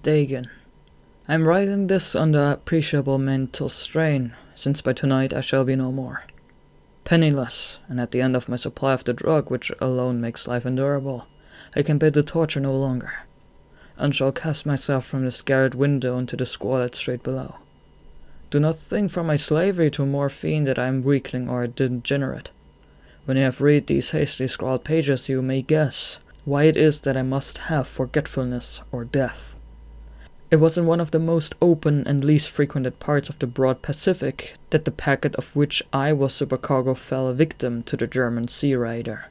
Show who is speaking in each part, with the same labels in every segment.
Speaker 1: Dagon. I am writing this under appreciable mental strain, since by tonight I shall be no more. Penniless, and at the end of my supply of the drug which alone makes life endurable, I can bear the torture no longer, and shall cast myself from this garret window into the squalid street below. Do not think from my slavery to morphine that I am weakling or a degenerate. When you have read these hastily scrawled pages, you may guess why it is that I must have forgetfulness or death. It was in one of the most open and least frequented parts of the broad Pacific that the packet of which I was supercargo fell a victim to the German sea raider.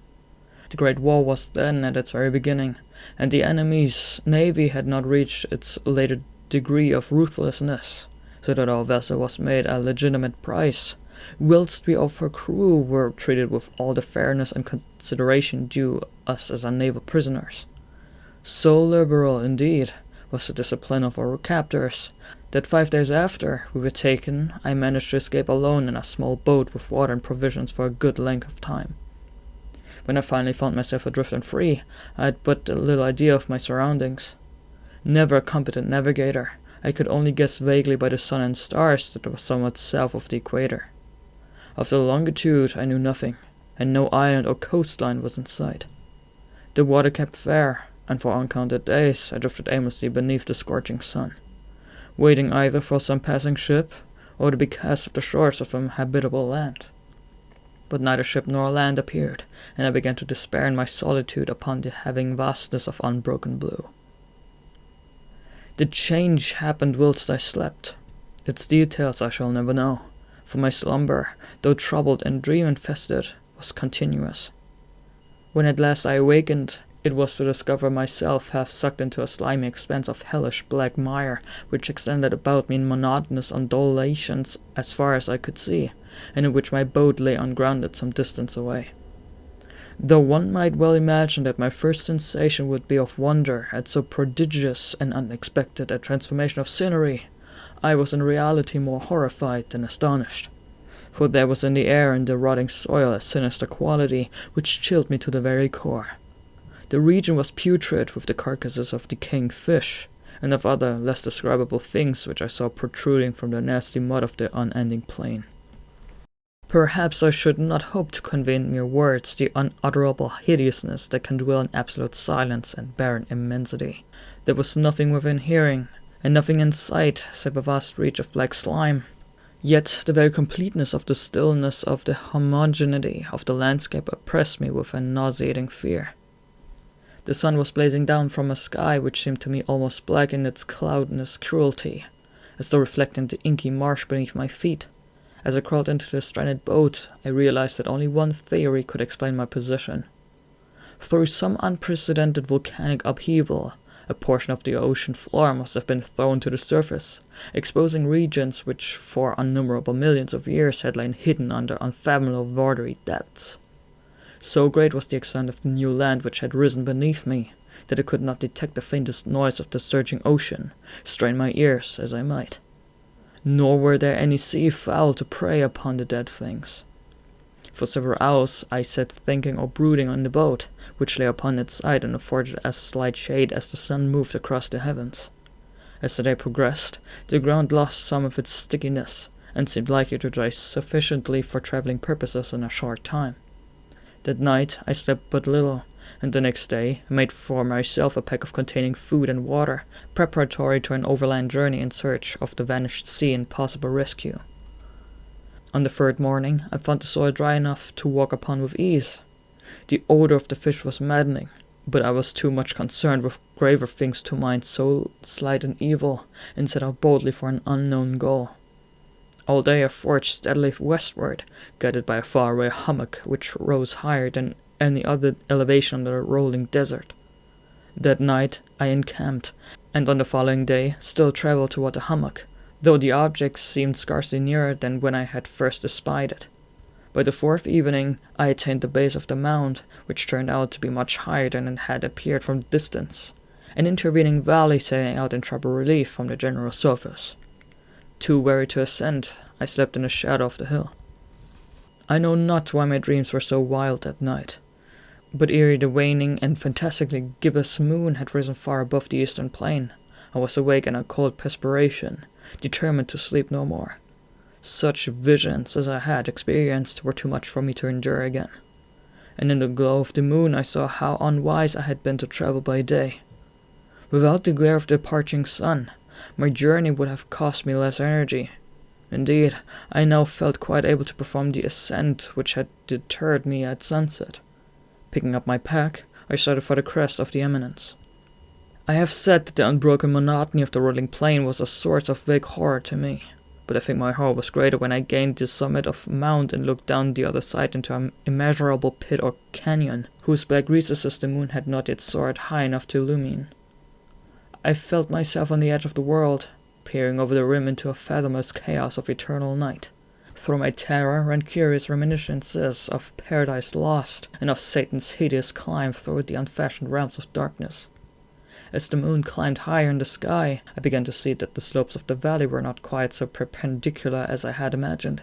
Speaker 1: The Great War was then at its very beginning, and the enemy's navy had not reached its later degree of ruthlessness, so that our vessel was made a legitimate prize, whilst we of her crew were treated with all the fairness and consideration due us as our naval prisoners. So liberal, indeed, was the discipline of our captors, that 5 days after we were taken, I managed to escape alone in a small boat with water and provisions for a good length of time. When I finally found myself adrift and free, I had but little idea of my surroundings. Never a competent navigator, I could only guess vaguely by the sun and stars that it was somewhat south of the equator. Of the longitude I knew nothing, and no island or coastline was in sight. The water kept fair, and for uncounted days I drifted aimlessly beneath the scorching sun, waiting either for some passing ship or to be cast off the shores of an habitable land. But neither ship nor land appeared, and I began to despair in my solitude upon the heaving vastness of unbroken blue. The change happened whilst I slept. Its details I shall never know, for my slumber, though troubled and dream-infested, was continuous. When at last I awakened, it was to discover myself half sucked into a slimy expanse of hellish black mire, which extended about me in monotonous undulations as far as I could see, and in which my boat lay ungrounded some distance away. Though one might well imagine that my first sensation would be of wonder at so prodigious and unexpected a transformation of scenery, I was in reality more horrified than astonished, for there was in the air and the rotting soil a sinister quality which chilled me to the very core. The region was putrid with the carcasses of decaying fish, and of other less describable things which I saw protruding from the nasty mud of the unending plain. Perhaps I should not hope to convey in mere words the unutterable hideousness that can dwell in absolute silence and barren immensity. There was nothing within hearing, and nothing in sight save a vast reach of black slime. Yet the very completeness of the stillness of the homogeneity of the landscape oppressed me with a nauseating fear. The sun was blazing down from a sky which seemed to me almost black in its cloudless cruelty, as though reflecting the inky marsh beneath my feet. As I crawled into the stranded boat, I realized that only one theory could explain my position. Through some unprecedented volcanic upheaval, a portion of the ocean floor must have been thrown to the surface, exposing regions which for innumerable millions of years had lain hidden under unfathomable watery depths. So great was the extent of the new land which had risen beneath me, that I could not detect the faintest noise of the surging ocean, strain my ears as I might. Nor were there any sea fowl to prey upon the dead things. For several hours I sat thinking or brooding on the boat, which lay upon its side and afforded as slight shade as the sun moved across the heavens. As the day progressed, the ground lost some of its stickiness, and seemed likely to dry sufficiently for travelling purposes in a short time. That night I slept but little, and the next day I made for myself a pack of containing food and water, preparatory to an overland journey in search of the vanished sea and possible rescue. On the third morning I found the soil dry enough to walk upon with ease. The odor of the fish was maddening, but I was too much concerned with graver things to mind so slight an evil, and set out boldly for an unknown goal. All day I forged steadily westward, guided by a faraway hummock which rose higher than any other elevation on the rolling desert. That night I encamped, and on the following day still travelled toward the hummock, though the object seemed scarcely nearer than when I had first espied it. By the fourth evening I attained the base of the mound, which turned out to be much higher than it had appeared from the distance, an intervening valley setting out in sharper relief from the general surface. Too weary to ascend, I slept in the shadow of the hill. I know not why my dreams were so wild that night, but ere the waning and fantastically gibbous moon had risen far above the eastern plain, I was awake in a cold perspiration, determined to sleep no more. Such visions as I had experienced were too much for me to endure again. And in the glow of the moon I saw how unwise I had been to travel by day. Without the glare of the parching sun, my journey would have cost me less energy. Indeed, I now felt quite able to perform the ascent which had deterred me at sunset. Picking up my pack, I started for the crest of the eminence. I have said that the unbroken monotony of the rolling plain was a source of vague horror to me, but I think my horror was greater when I gained the summit of a mount and looked down the other side into an immeasurable pit or canyon, whose black recesses the moon had not yet soared high enough to illumine. I felt myself on the edge of the world, peering over the rim into a fathomless chaos of eternal night. Through my terror ran curious reminiscences of Paradise Lost and of Satan's hideous climb through the unfashioned realms of darkness. As the moon climbed higher in the sky, I began to see that the slopes of the valley were not quite so perpendicular as I had imagined.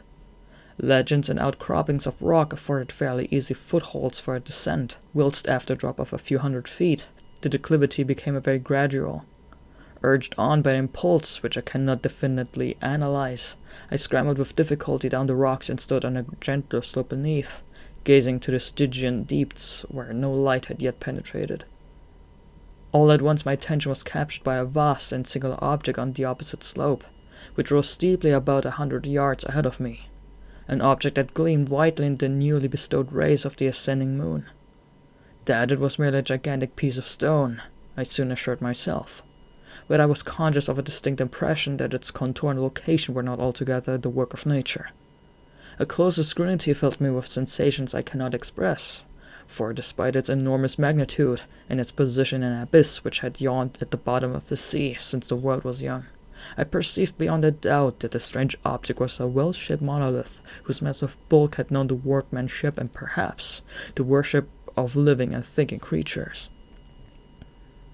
Speaker 1: Legends and outcroppings of rock afforded fairly easy footholds for a descent, whilst after a drop of a few hundred feet, the declivity became very gradual. Urged on by an impulse which I cannot definitely analyze, I scrambled with difficulty down the rocks and stood on a gentler slope beneath, gazing to the Stygian deeps where no light had yet penetrated. All at once my attention was captured by a vast and singular object on the opposite slope, which rose steeply about 100 yards ahead of me, an object that gleamed whitely in the newly bestowed rays of the ascending moon. That it was merely a gigantic piece of stone, I soon assured myself, but I was conscious of a distinct impression that its contour and location were not altogether the work of nature. A closer scrutiny filled me with sensations I cannot express, for despite its enormous magnitude and its position in an abyss which had yawned at the bottom of the sea since the world was young, I perceived beyond a doubt that the strange object was a well-shaped monolith whose massive bulk had known the workmanship and perhaps the worship of living and thinking creatures.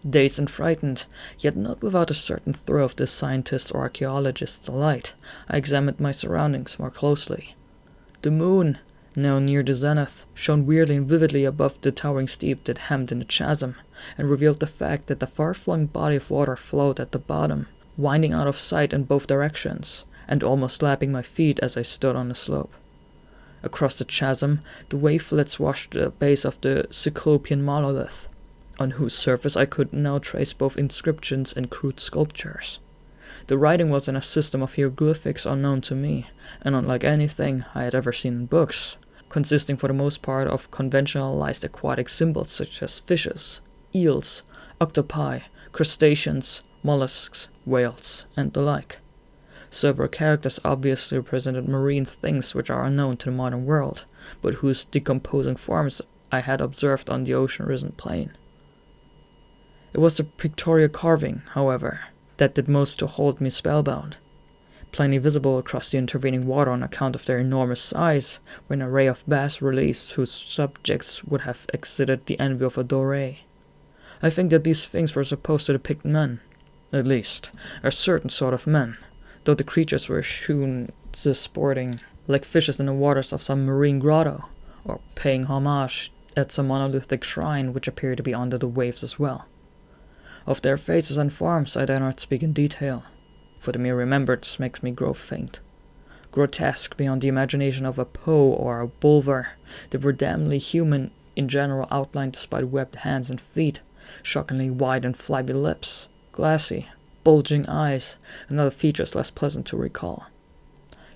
Speaker 1: Dazed and frightened, yet not without a certain thrill of the scientist's or archaeologist's delight, I examined my surroundings more closely. The moon, now near the zenith, shone weirdly and vividly above the towering steep that hemmed in the chasm, and revealed the fact that a far-flung body of water flowed at the bottom, winding out of sight in both directions, and almost lapping my feet as I stood on the slope. Across the chasm, the wavelets washed the base of the Cyclopean monolith, on whose surface I could now trace both inscriptions and crude sculptures. The writing was in a system of hieroglyphics unknown to me, and unlike anything I had ever seen in books, consisting for the most part of conventionalized aquatic symbols such as fishes, eels, octopi, crustaceans, mollusks, whales, and the like. Several characters obviously represented marine things which are unknown to the modern world, but whose decomposing forms I had observed on the ocean-risen plain. It was the pictorial carving, however, that did most to hold me spellbound. Plainly visible across the intervening water on account of their enormous size were an array of bas-reliefs whose subjects would have excited the envy of a Doré. I think that these things were supposed to depict men, at least, a certain sort of men, though the creatures were shewn sporting like fishes in the waters of some marine grotto, or paying homage at some monolithic shrine which appeared to be under the waves as well. Of their faces and forms I dare not speak in detail, for the mere remembrance makes me grow faint. Grotesque beyond the imagination of a Poe or a Bulwer, they were damnably human in general outline despite webbed hands and feet, shockingly wide and flabby lips, glassy, bulging eyes, and other features less pleasant to recall.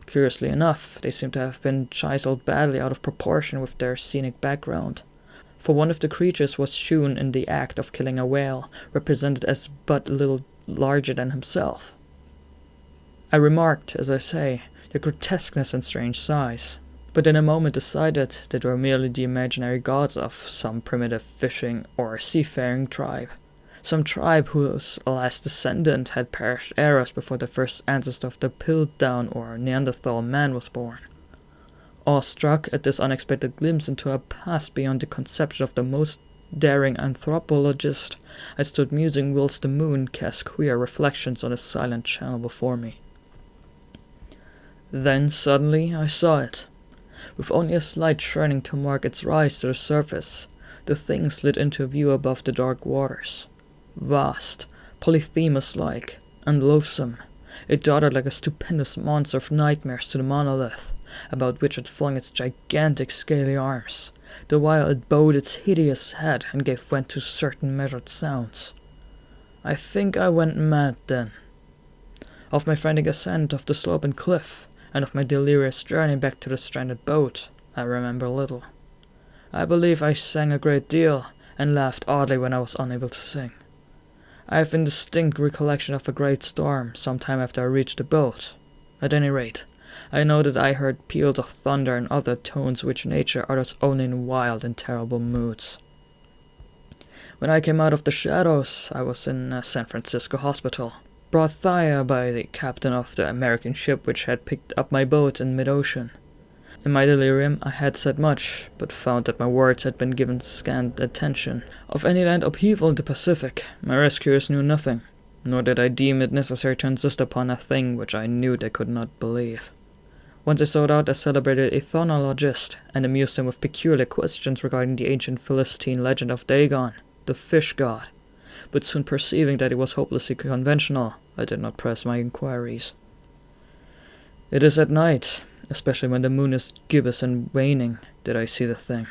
Speaker 1: Curiously enough, they seem to have been chiseled badly out of proportion with their scenic background, for one of the creatures was shewn in the act of killing a whale, represented as but little larger than himself. I remarked, as I say, their grotesqueness and strange size, but in a moment decided that they were merely the imaginary gods of some primitive fishing or seafaring tribe, some tribe whose last descendant had perished eras before the first ancestor of the Piltdown or Neanderthal man was born. Awestruck at this unexpected glimpse into a past beyond the conception of the most daring anthropologist, I stood musing whilst the moon cast queer reflections on the silent channel before me. Then suddenly I saw it. With only a slight churning to mark its rise to the surface, the thing slid into view above the dark waters. Vast, Polyphemus-like, and loathsome. It darted like a stupendous monster of nightmares to the monolith, about which it flung its gigantic scaly arms, the while it bowed its hideous head and gave vent to certain measured sounds. I think I went mad then. Of my frantic ascent of the slope and cliff, and of my delirious journey back to the stranded boat, I remember little. I believe I sang a great deal, and laughed oddly when I was unable to sing. I have indistinct recollection of a great storm some time after I reached the boat. At any rate, I know that I heard peals of thunder and other tones which nature utters only in wild and terrible moods. When I came out of the shadows, I was in a San Francisco hospital, brought thither by the captain of the American ship which had picked up my boat in mid-ocean. In my delirium I had said much, but found that my words had been given scant attention. Of any land upheaval in the Pacific, my rescuers knew nothing, nor did I deem it necessary to insist upon a thing which I knew they could not believe. Once I sought out a celebrated ethnologist, and amused him with peculiar questions regarding the ancient Philistine legend of Dagon, the fish god, but soon perceiving that it was hopelessly conventional, I did not press my inquiries. It is at night, especially when the moon is gibbous and waning, that I see the thing.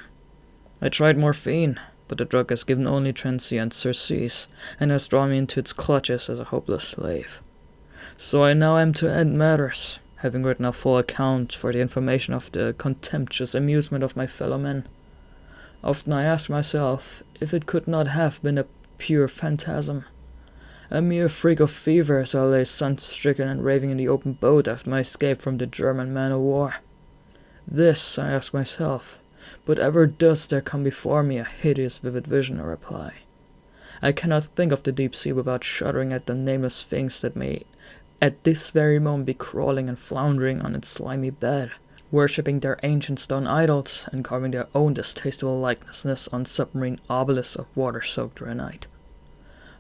Speaker 1: I tried morphine, but the drug has given only transient surcease, and has drawn me into its clutches as a hopeless slave. So I now am to end matters, having written a full account for the information of the contemptuous amusement of my fellow men. Often I ask myself if it could not have been a pure phantasm, a mere freak of fever as I lay sun-stricken and raving in the open boat after my escape from the German man-of-war. This I ask myself, but ever does there come before me a hideous vivid vision or reply. I cannot think of the deep sea without shuddering at the nameless things that may at this very moment be crawling and floundering on its slimy bed, worshipping their ancient stone idols, and carving their own distasteful likenesses on submarine obelisks of water-soaked granite.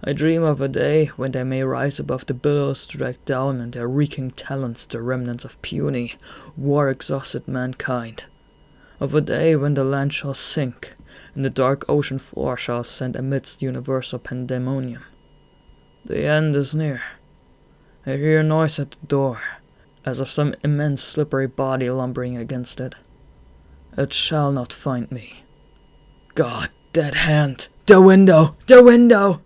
Speaker 1: I dream of a day when they may rise above the billows to drag down on their reeking talons the remnants of puny, war-exhausted mankind. Of a day when the land shall sink, and the dark ocean floor shall ascend amidst universal pandemonium. The end is near. I hear a noise at the door, as of some immense slippery body lumbering against it. It shall not find me. God, that hand! The window! The window!